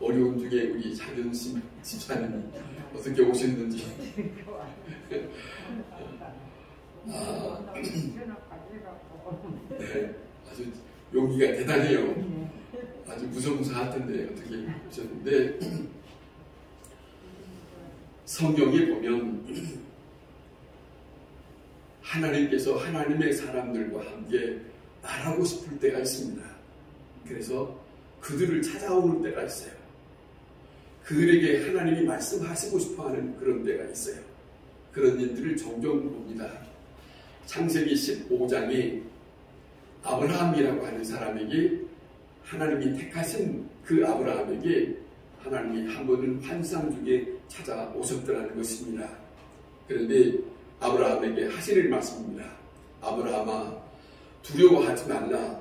어려운 중에 우리 장현심 집사님이 어떻게 오셨는지. 네, 아주 용기가 대단해요. 아주 무서무서할 텐데 어떻게 오셨는데, 성경에 보면 하나님께서 하나님의 사람들과 함께 말하고 싶을 때가 있습니다. 그래서 그들을 찾아오는 때가 있어요. 그들에게 하나님이 말씀하시고 싶어하는 그런 때가 있어요. 그런 일들을 종종 봅니다. 창세기 15장에 아브라함이라고 하는 사람에게 하나님이 택하신 그 아브라함에게 하나님이 한 번은 환상 중에 찾아오셨더라는 것입니다. 그런데 아브라함에게 하시는 말씀입니다. 아브라함아, 두려워하지 말라.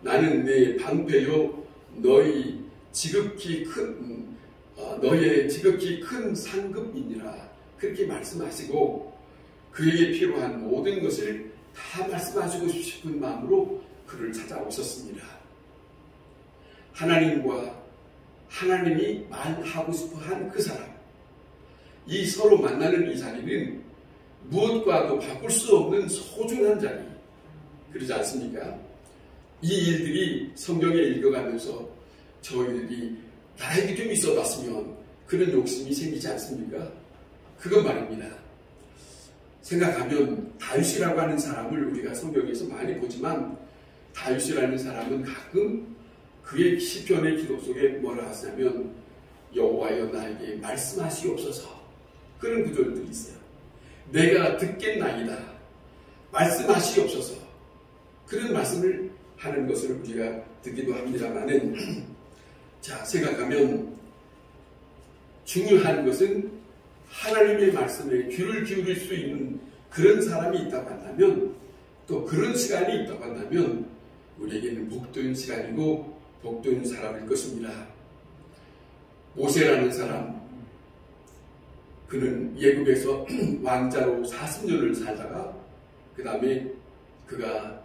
나는 내 방패요 너의 지극히 큰 상급이니라. 그렇게 말씀하시고 그에게 필요한 모든 것을 다 말씀하시고 싶은 마음으로 그를 찾아오셨습니다. 하나님과 하나님이 말하고 싶어한 그 사람, 이 서로 만나는 이 자리는 무엇과도 바꿀 수 없는 소중한 자리, 그러지 않습니까? 이 일들이 성경에 읽어가면서 저희들이 나에게 좀 있어봤으면 그런 욕심이 생기지 않습니까? 그건 말입니다. 생각하면 다윗이라고 하는 사람을 우리가 성경에서 많이 보지만, 다윗이라는 사람은 가끔 그의 시편의 기도 속에 뭐라 하시냐면 여호와여 나에게 말씀하시옵소서, 그런 구절들이 있어요. 내가 듣겠나이다, 말씀하시옵소서, 그런 말씀을 하는 것을 우리가 듣기도 합니다만은, 자, 생각하면 중요한 것은 하나님의 말씀에 귀를 기울일 수 있는 그런 사람이 있다고 한다면, 또 그런 시간이 있다고 한다면 우리에게는 복된 시간이고 복된 사람일 것입니다. 모세라는 사람, 그는 예굽에서 왕자로 40년을 살다가 그 다음에 그가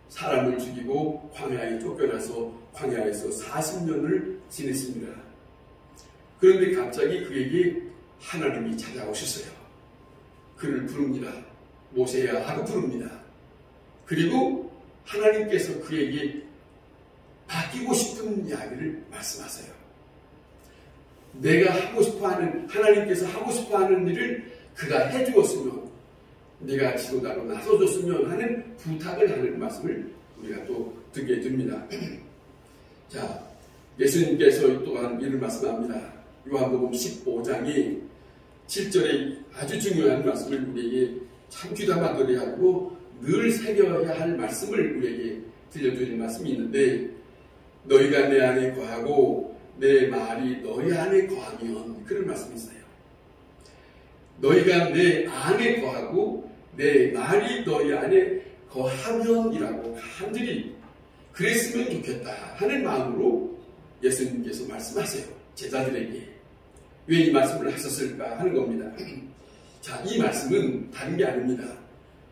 사람을 죽이고 광야에 쫓겨나서 광야에서 40년을 지냈습니다. 그런데 갑자기 그에게 하나님이 찾아오셨어요. 그를 부릅니다. 모세야 하고 부릅니다. 그리고 하나님께서 그에게 바뀌고 싶은 이야기를 말씀하세요. 내가 하고 싶어하는, 하나님께서 하고 싶어하는 일을 그가 해주었으면, 네가 지도자로 나서줬으면 하는 부탁을 하는 말씀을 우리가 또 듣게 됩니다. 자, 예수님께서 또한 이를 말씀합니다. 요한복음 15장이 7절에 아주 중요한 말씀을 우리에게 참 귀담아 들어야 하고 늘 새겨야 할 말씀을 우리에게 들려주는 말씀이 있는데, 너희가 내 안에 거하고 내 말이 너희 안에 거하면, 그런 말씀이 있어요. 너희가 내 안에 거하고 내 말이 너희 안에 거하면이라고 간절히 그랬으면 좋겠다 하는 마음으로 예수님께서 말씀하세요. 제자들에게. 왜 이 말씀을 하셨을까 하는 겁니다. 자, 이 말씀은 다른 게 아닙니다.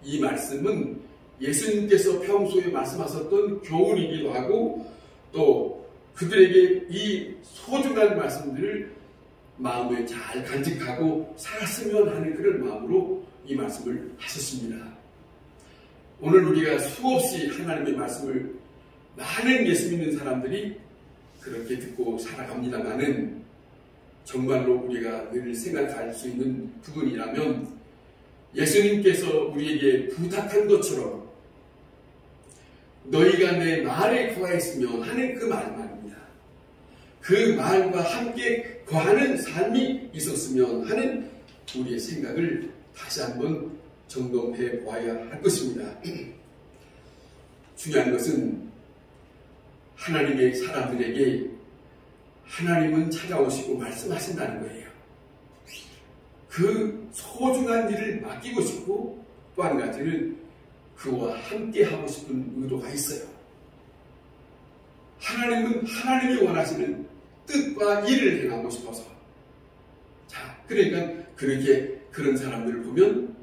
이 말씀은 예수님께서 평소에 말씀하셨던 교훈이기도 하고, 또 그들에게 이 소중한 말씀들을 마음에 잘 간직하고 살았으면 하는 그런 마음으로 이 말씀을 하셨습니다. 오늘 우리가 수없이 하나님의 말씀을 많은 예수 믿는 사람들이 그렇게 듣고 살아갑니다마는, 정말로 우리가 늘 생각할 수 있는 부분이라면 예수님께서 우리에게 부탁한 것처럼 너희가 내 말에 거하였으면 하는 그 말 말입니다. 그 말과 함께 거하는 삶이 있었으면 하는 우리의 생각을 다시 한번 점검해 보아야 할 것입니다. 중요한 것은 하나님의 사람들에게 하나님은 찾아오시고 말씀하신다는 거예요. 그 소중한 일을 맡기고 싶고, 또 한 가지는 그와 함께 하고 싶은 의도가 있어요. 하나님은 하나님이 원하시는 뜻과 일을 행하고 싶어서. 자, 그러니까 그렇게 그런 사람들을 보면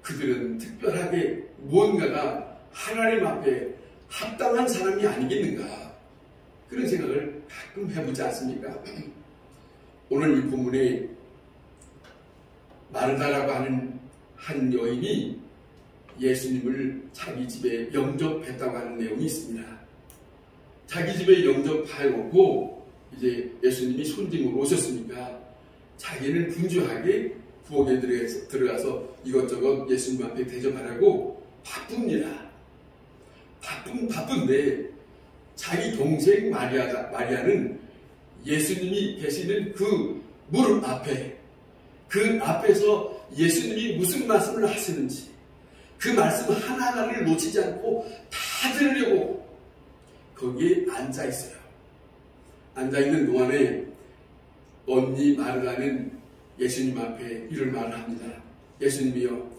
그들은 특별하게 무언가가 하나님 앞에 합당한 사람이 아니겠는가, 그런 생각을 가끔 해보지 않습니까? 오늘 이 본문에 마르다라고 하는 한 여인이 예수님을 자기 집에 영접했다고 하는 내용이 있습니다. 자기 집에 영접하고 이제 예수님이 손님으로 오셨으니까 자기는 분주하게 부엌에 들어가서 이것저것 예수님 앞에 대접하려고 바쁩니다. 바쁜데 자기 동생 마리아는 예수님이 계시는 그 무릎 앞에, 그 앞에서 예수님이 무슨 말씀을 하시는지 그 말씀 하나하나를 놓치지 않고 다 들으려고 거기에 앉아 있어요. 앉아 있는 동안에 언니 마르다는 예수님 앞에 이런 말을 합니다. 예수님이요,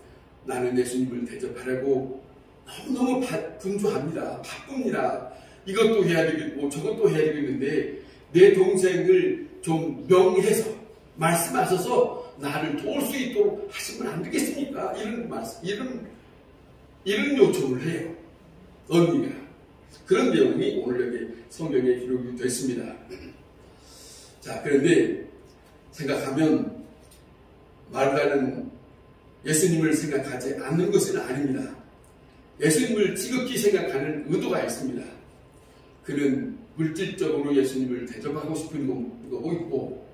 나는 예수님을 대접하려고 너무너무 분주합니다. 바쁩니다. 이것도 해야 되겠고 저것도 해야 되겠는데 내 동생을 좀 명해서 말씀하셔서 나를 도울 수 있도록 하시면 안 되겠습니까? 이런 요청을 해요. 언니가. 그런 내용이 오늘 여기 성경에 기록이 됐습니다. 자, 그런데 생각하면 마르다는 예수님을 생각하지 않는 것은 아닙니다. 예수님을 지극히 생각하는 의도가 있습니다. 그는 물질적으로 예수님을 대접하고 싶은 거고 있고,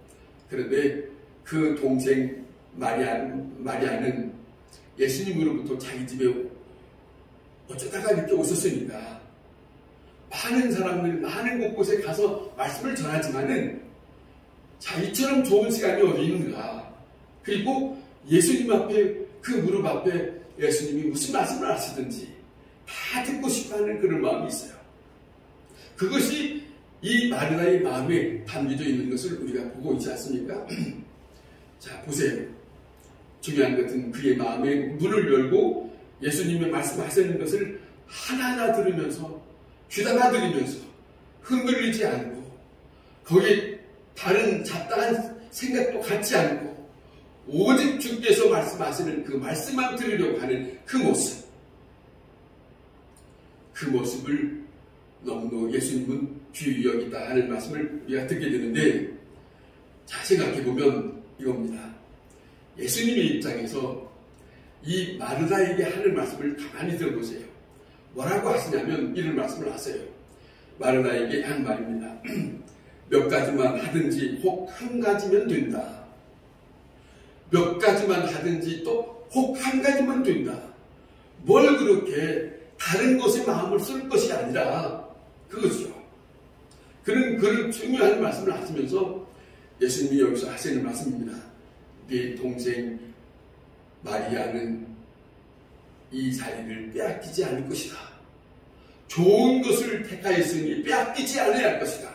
그런데 그 동생 마리아는 예수님으로부터 자기 집에 어쩌다가 이렇게 오셨으니까 많은 사람들, 많은 곳곳에 가서 말씀을 전하지만은 자, 이처럼 좋은 시간이 어디 있는가. 그리고 예수님 앞에, 그 무릎 앞에 예수님이 무슨 말씀을 하시든지 다 듣고 싶어하는 그런 마음이 있어요. 그것이 이 마르다의 마음에 담겨져 있는 것을 우리가 보고 있지 않습니까? 자, 보세요. 중요한 것은 그의 마음의 문을 열고 예수님의 말씀하시는 것을 하나하나 들으면서 귀담아 들으면서 흔들리지 않고 거기에 다른 잡다한 생각도 갖지 않고 오직 주께서 말씀하시는 그 말씀만 들으려고 하는 그 모습을 너무나 예수님은 귀히 여기다 하는 말씀을 우리가 듣게 되는데, 자, 생각해보면 이겁니다. 예수님의 입장에서 이 마르다에게 하는 말씀을 가만히 들어보세요. 뭐라고 하시냐면 이런 말씀을 하세요. 마르다에게 한 말입니다. 몇 가지만 하든지 혹 한 가지면 된다. 몇 가지만 하든지 또 혹 한 가지면 된다. 뭘 그렇게 다른 것에 마음을 쓸 것이 아니라 그것이요. 그는 그런 중요한 말씀을 하시면서 예수님이 여기서 하시는 말씀입니다. 네 동생 마리아는 이 자리를 빼앗기지 않을 것이다. 좋은 것을 택하였으니 빼앗기지 않아야 할 것이다.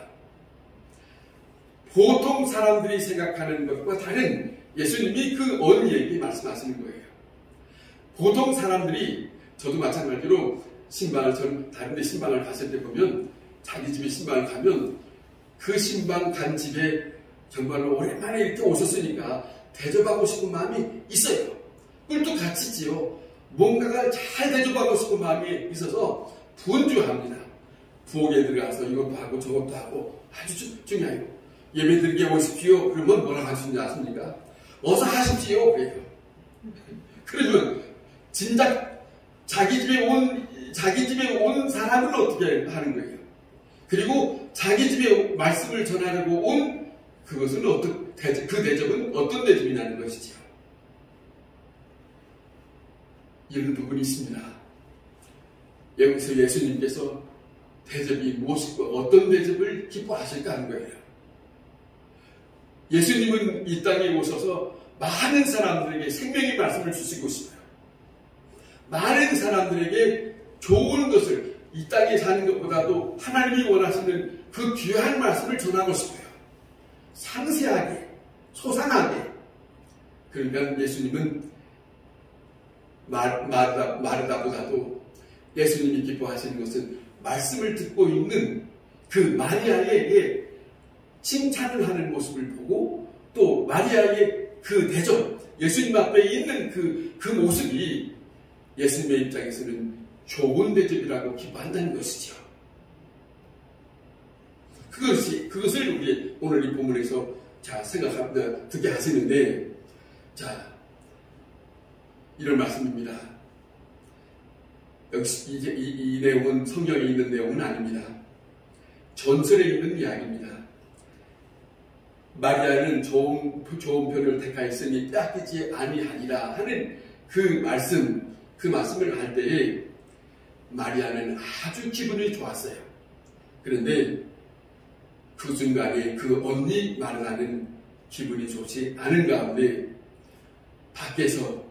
보통 사람들이 생각하는 것과 다른 예수님이 그 언니에게 말씀하시는 거예요. 보통 사람들이, 저도 마찬가지로 저는 다른 데 신방을 갔을 때 보면, 자기 집에 신방을 가면 그 신방 간 집에 정말로 오랜만에 이렇게 오셨으니까 대접하고 싶은 마음이 있어요. 꿀도 같이지요. 뭔가가 잘 대접하고 싶은 마음이 있어서 분주합니다. 부엌에 들어가서 이것도 하고 저것도 하고 아주 중요해요. 예배 드리게 오십시오. 그러면 뭐라 하시는지 아십니까? 어서 하십시오. 그래요. 그러면 진작 자기 집에 온 사람은 어떻게 하는 거예요? 그리고 자기 집에 말씀을 전하려고 온 그것은 그 대접은 어떤 대접이냐는 것이죠. 이런 부분이 있습니다. 여기서 예수님께서 대접이 무엇이고 어떤 대접을 기뻐하실까 하는 거예요. 예수님은 이 땅에 오셔서 많은 사람들에게 생명의 말씀을 주시고 싶어요. 많은 사람들에게 좋은 것을, 이 땅에 사는 것보다도 하나님이 원하시는 그 귀한 말씀을 전하고 싶어요. 상세하게, 소상하게. 그러니까 예수님은 마르다보다도 예수님이 기뻐하시는 것은 말씀을 듣고 있는 그 마리아에게 칭찬을 하는 모습을 보고, 또 마리아의 그 대접, 예수님 앞에 있는 그 모습이 예수님의 입장에서는 좋은 대접이라고 기뻐한다는 것이죠. 그것을 우리 오늘 이 본문에서 자, 듣게 하시는데, 자, 이런 말씀입니다. 역시 이 내용은 성경에 있는 내용은 아닙니다. 전설에 있는 이야기입니다. 마리아는 좋은 편을 택하였으니 빼앗기지 아니하니라 하는 그 말씀을 할 때에 마리아는 아주 기분이 좋았어요. 그런데 그 순간에 그 언니 마르다는 기분이 좋지 않은 가운데 밖에서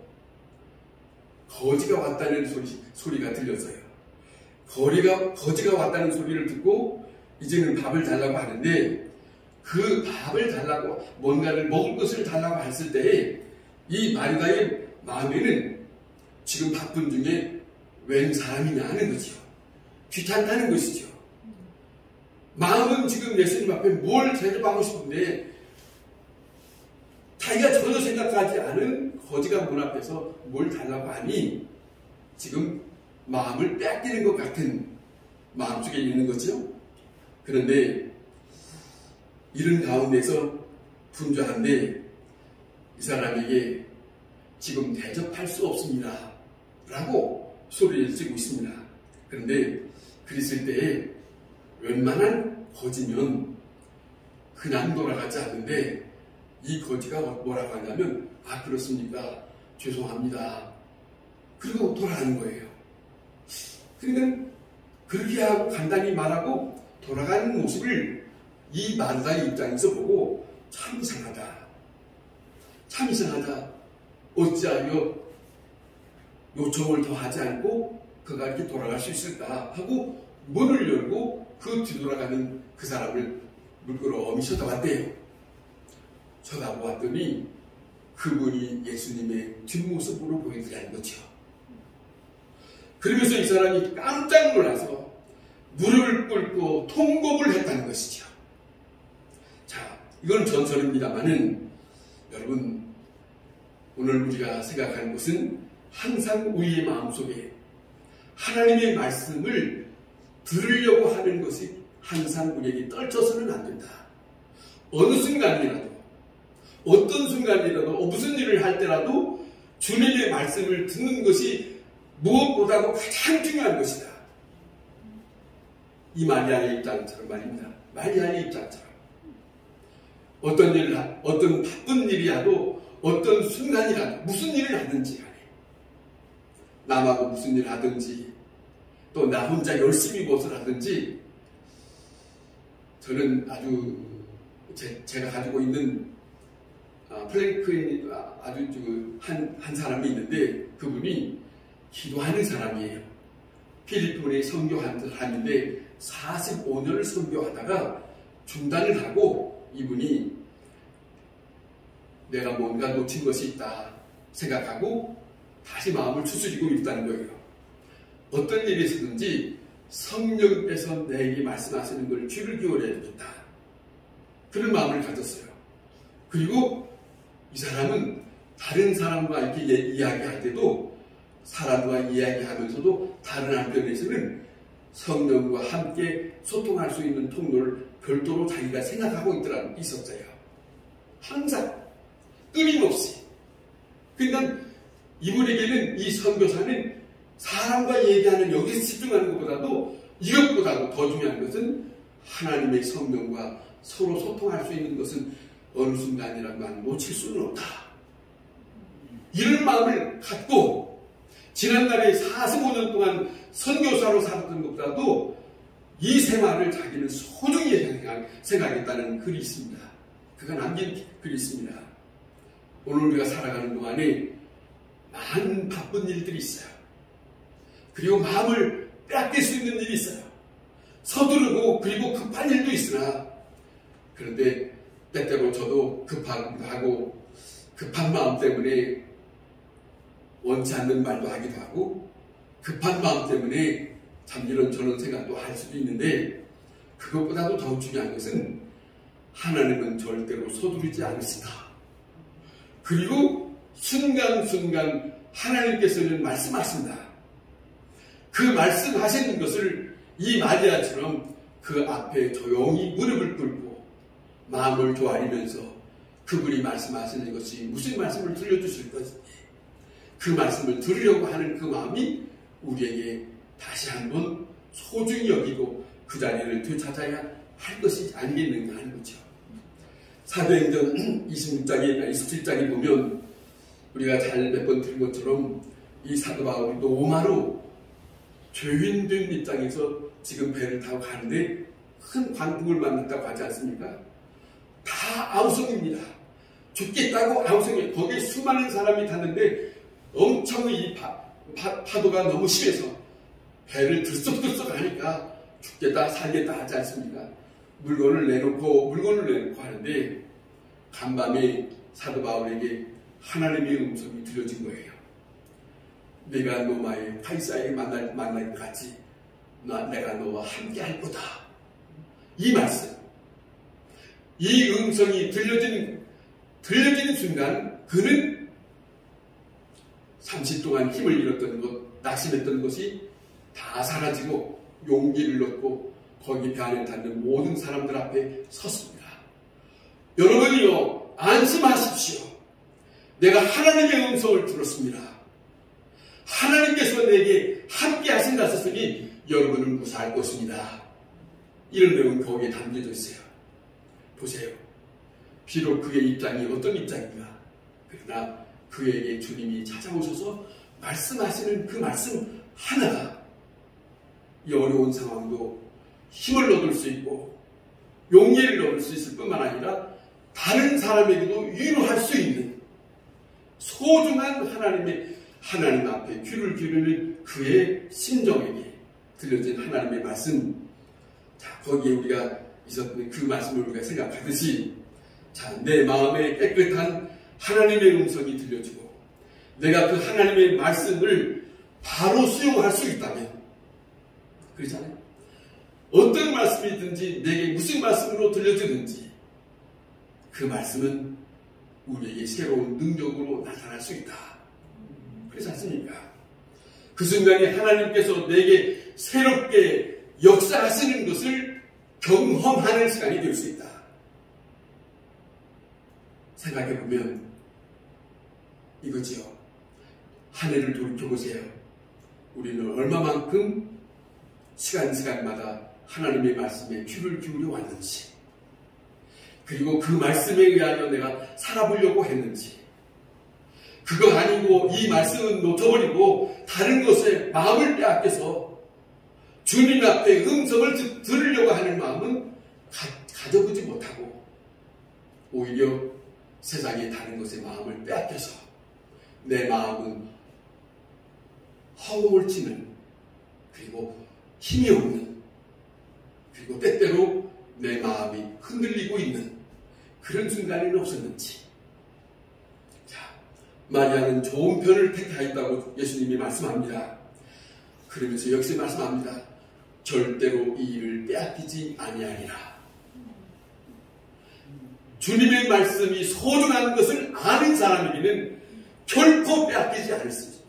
거지가 왔다는 소리가 들렸어요. 거지가 왔다는 소리를 듣고 이제는 밥을 달라고 하는데, 그 밥을 달라고, 뭔가를 먹을 것을 달라고 했을 때에 이 마리아의 마음에는 지금 바쁜 중에 웬 사람이냐 하는 거죠. 귀찮다는 것이죠. 마음은 지금 예수님 앞에 뭘 대접하고 싶은데 자기가 전혀 생각하지 않은 거지가 문 앞에서 뭘 달라고 하니 지금 마음을 빼앗기는 것 같은 마음속에 있는 거죠. 그런데 이런 가운데서 분주한데 이 사람에게 지금 대접할 수 없습니다 라고 소리를 지르고 있습니다. 그런데 그랬을 때에 웬만한 거지면 그냥 돌아가지 않는데 이 거지가 뭐라고 하냐면, 아, 그렇습니까? 죄송합니다. 그리고 돌아가는 거예요. 그러니까 그렇게 하고 간단히 말하고 돌아가는 모습을 이 마르다의 입장에서 보고 참 이상하다. 참 이상하다. 어찌하여 요청을 더 하지 않고 그가 이렇게 돌아갈 수 있을까 하고 문을 열고 그 뒤돌아가는 그 사람을 물끄러미 쳐다봤대요. 쳐다보았더니 그분이 예수님의 뒷모습으로 보이더라는 거죠. 그러면서 이 사람이 깜짝 놀라서 무릎을 꿇고 통곡을 했다는 것이죠. 자, 이건 전설입니다만은 여러분, 오늘 우리가 생각하는 것은 항상 우리의 마음속에 하나님의 말씀을 들으려고 하는 것이 항상 우리에게 떨쳐서는 안 된다. 어느 순간이라도, 어떤 순간이라도, 무슨 일을 할 때라도 주님의 말씀을 듣는 것이 무엇보다도 가장 중요한 것이다. 이 마리아의 입장처럼 말입니다. 마리아의 입장처럼. 어떤 바쁜 일이라도, 어떤 순간이라도, 무슨 일을 하든지 간에, 남하고 무슨 일을 하든지, 또 나 혼자 열심히 무엇을 하든지, 저는 아주 제가 가지고 있는 플랭크인 아주 한 사람이 있는데, 그분이 기도하는 사람이에요. 필리핀에 선교하는 사람인데 45년을 선교하다가 중단을 하고 이분이 내가 뭔가 놓친 것이 있다 생각하고 다시 마음을 추스리고 있다는 거예요. 어떤 일이 있었든지 성령께서 내게 말씀하시는 걸 귀를 기울여야 되겠다. 그런 마음을 가졌어요. 그리고 이 사람은 다른 사람과 이렇게 이야기할 때도 사람과 이야기하면서도 다른 한편에서는 성령과 함께 소통할 수 있는 통로를 별도로 자기가 생각하고 있었어요. 항상 끊임없이. 그러니까 이분에게는, 이 선교사는 사람과 얘기하는 여기서 집중하는 것보다도, 이것보다도 더 중요한 것은 하나님의 성령과 서로 소통할 수 있는 것은 어느 순간이라만 놓칠 수는 없다. 이런 마음을 갖고 지난날에 45년 동안 선교사로 살았던 것보다도 이 생활을 자기는 소중히 생각했다는 글이 있습니다. 그가 남긴 글이 있습니다. 오늘 우리가 살아가는 동안에 많은 바쁜 일들이 있어요. 그리고 마음을 빼앗길 수 있는 일이 있어요. 서두르고 그리고 급한 일도 있으나, 그런데 때때로 저도 급하기도 하고 급한 마음 때문에 원치 않는 말도 하기도 하고 급한 마음 때문에 참 이런저런 생각도 할 수도 있는데, 그것보다도 더 중요한 것은 하나님은 절대로 서두르지 않으시다. 그리고 순간순간 하나님께서는 말씀하신다. 그 말씀하시는 것을 이 마리아처럼 그 앞에 조용히 무릎을 꿇고 마음을 조아리면서 그분이 말씀하시는 것이 무슨 말씀을 들려주실 것인지 그 말씀을 들으려고 하는 그 마음이 우리에게 다시 한번 소중히 여기고 그 자리를 되찾아야 할 것이 아니겠는가 하는 거죠. 사도행전 27장에 보면 우리가 잘 몇 번 들은 것처럼 이 사도 바울이 로마로 죄인된 입장에서 지금 배를 타고 가는데 큰 광풍을 만났다고 하지 않습니까? 다 아우성입니다. 죽겠다고 아우성에 거기에 수많은 사람이 탔는데 엄청 이 파도가 너무 심해서 배를 들썩들썩 하니까 죽겠다 살겠다 하지 않습니까? 물건을 내놓고 하는데 간밤에 사도 바울에게 하나님의 음성이 들려진 거예요. 내가 로마의 카이사에게 만날 것 같이 내가 너와 함께 할 거다. 이 말씀, 이 음성이 들려지는 순간 그는 30 동안 힘을 잃었던 것, 낙심했던 것이 다 사라지고 용기를 얻고 거기 배 안에 닿는 모든 사람들 앞에 섰습니다. 여러분이요, 안심하십시오. 내가 하나님의 음성을 들었습니다. 하나님께서 내게 함께 하신다 하셨으니 여러분은 무사할 것입니다. 이런 내용은 거기에 담겨져 있어요. 보세요. 비록 그의 입장이 어떤 입장인가, 그러나 그에게 주님이 찾아오셔서 말씀하시는 그 말씀 하나가 이 어려운 상황도 힘을 얻을 수 있고 용기를 얻을 수 있을 뿐만 아니라 다른 사람에게도 위로할 수 있는 소중한 하나님 앞에 귀를 기울이는 그의 심정에게 들려진 하나님의 말씀. 자, 거기에 우리가 있었던 그 말씀을 우리가 생각하듯이, 자, 내 마음에 깨끗한 하나님의 음성이 들려지고 내가 그 하나님의 말씀을 바로 수용할 수 있다면, 그렇잖아요. 어떤 말씀이든지 내게 무슨 말씀으로 들려지든지 그 말씀은 우리에게 새로운 능력으로 나타날 수 있다. 그렇지 않습니까? 그 순간에 하나님께서 내게 새롭게 역사하시는 것을 경험하는 시간이 될 수 있다. 생각해보면 이거지요. 한 해를 돌이켜보세요. 우리는 얼마만큼 시간마다 하나님의 말씀에 귀를 기울여 왔는지, 그리고 그 말씀에 의하여 내가 살아보려고 했는지, 그거 아니고 이 말씀은 놓쳐버리고 다른 것에 마음을 빼앗겨서 주님 앞에 음성을 들으려고 하는 마음은 가져보지 못하고 오히려 세상의 다른 것에 마음을 빼앗겨서 내 마음은 허공을 치는, 그리고 힘이 없는, 그리고 때때로 내 마음이 흔들리고 있는 그런 순간에는 없었는지. 자, 마리아는 좋은 편을 택하였다고 예수님이 말씀합니다. 그러면서 역시 말씀합니다. 절대로 이 일을 빼앗기지 아니하리라. 주님의 말씀이 소중한 것을 아는 사람에게는 결코 빼앗기지 않을 수 있습니다.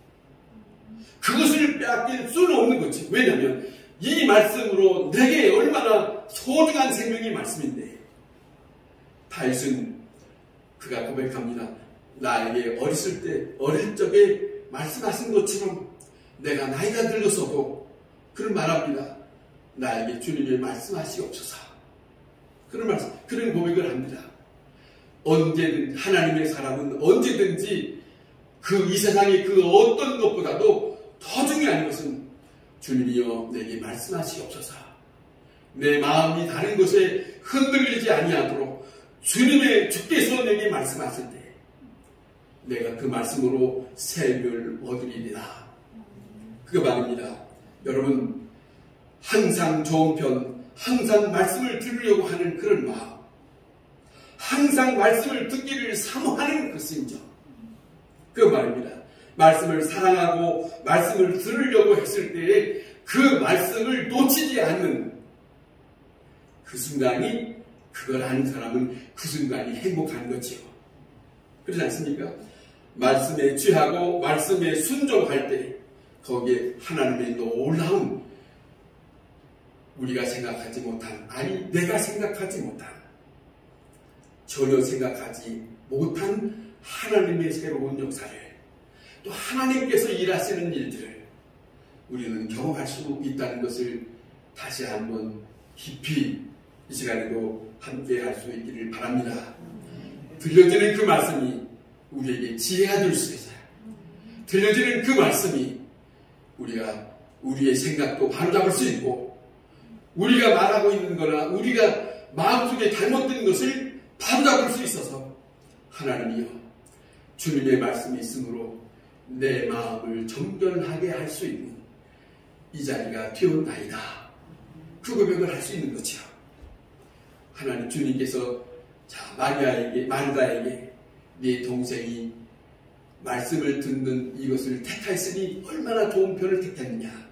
그것을 빼앗길 수는 없는 거지. 왜냐하면 이 말씀으로 내게 얼마나 소중한 생명의 말씀인데, 다윗은 그가 고백합니다. 나에게 어릴 적에 말씀하신 것처럼 내가 나이가 들어서도 그런 말합니다. 나에게 주님의 말씀하시옵소서. 그런 고백을 합니다. 언제든 하나님의 사람은 언제든지 이 세상의 그 어떤 것보다도 더 중요한 것은 주님이여 내게 말씀하시옵소서. 내 마음이 다른 것에 흔들리지 아니하도록 주께서 내게 말씀하실 때 내가 그 말씀으로 생명을 얻으리라. 그거 말입니다. 여러분, 항상 좋은 편, 항상 말씀을 들으려고 하는 그런 마음, 항상 말씀을 듣기를 사모하는 그 심정, 그 말입니다. 말씀을 사랑하고 말씀을 들으려고 했을 때에 그 말씀을 놓치지 않는 그 순간이, 그걸 아는 사람은 그 순간이 행복한 거지요. 그렇지 않습니까? 말씀에 취하고 말씀에 순종할 때 거기에 하나님의 놀라운 우리가 생각하지 못한, 아니 내가 생각하지 못한, 전혀 생각하지 못한 하나님의 새로운 역사를, 또 하나님께서 일하시는 일들을 우리는 경험할 수 있다는 것을 다시 한번 깊이 이 시간에도 함께 할 수 있기를 바랍니다. 들려지는 그 말씀이 우리에게 지혜가 될 수 있어요. 들려지는 그 말씀이 우리가 우리의 생각도 바로잡을 수 있고, 우리가 말하고 있는 거나 우리가 마음속에 잘못된 것을 바로잡을 수 있어서, 하나님이여 주님의 말씀이 있으므로 내 마음을 정결하게 할 수 있는 이 자리가 되었나이다, 그 고백을 할 수 있는 거지요. 하나님 주님께서 마르다에게 네 동생이 말씀을 듣는 이것을 택하였으니 얼마나 좋은 편을 택했느냐,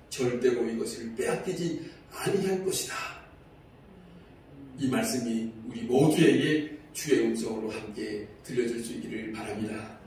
절대로 이것을 빼앗기지 아니할 것이다. 이 말씀이 우리 모두에게 주의 음성으로 함께 들려줄 수 있기를 바랍니다.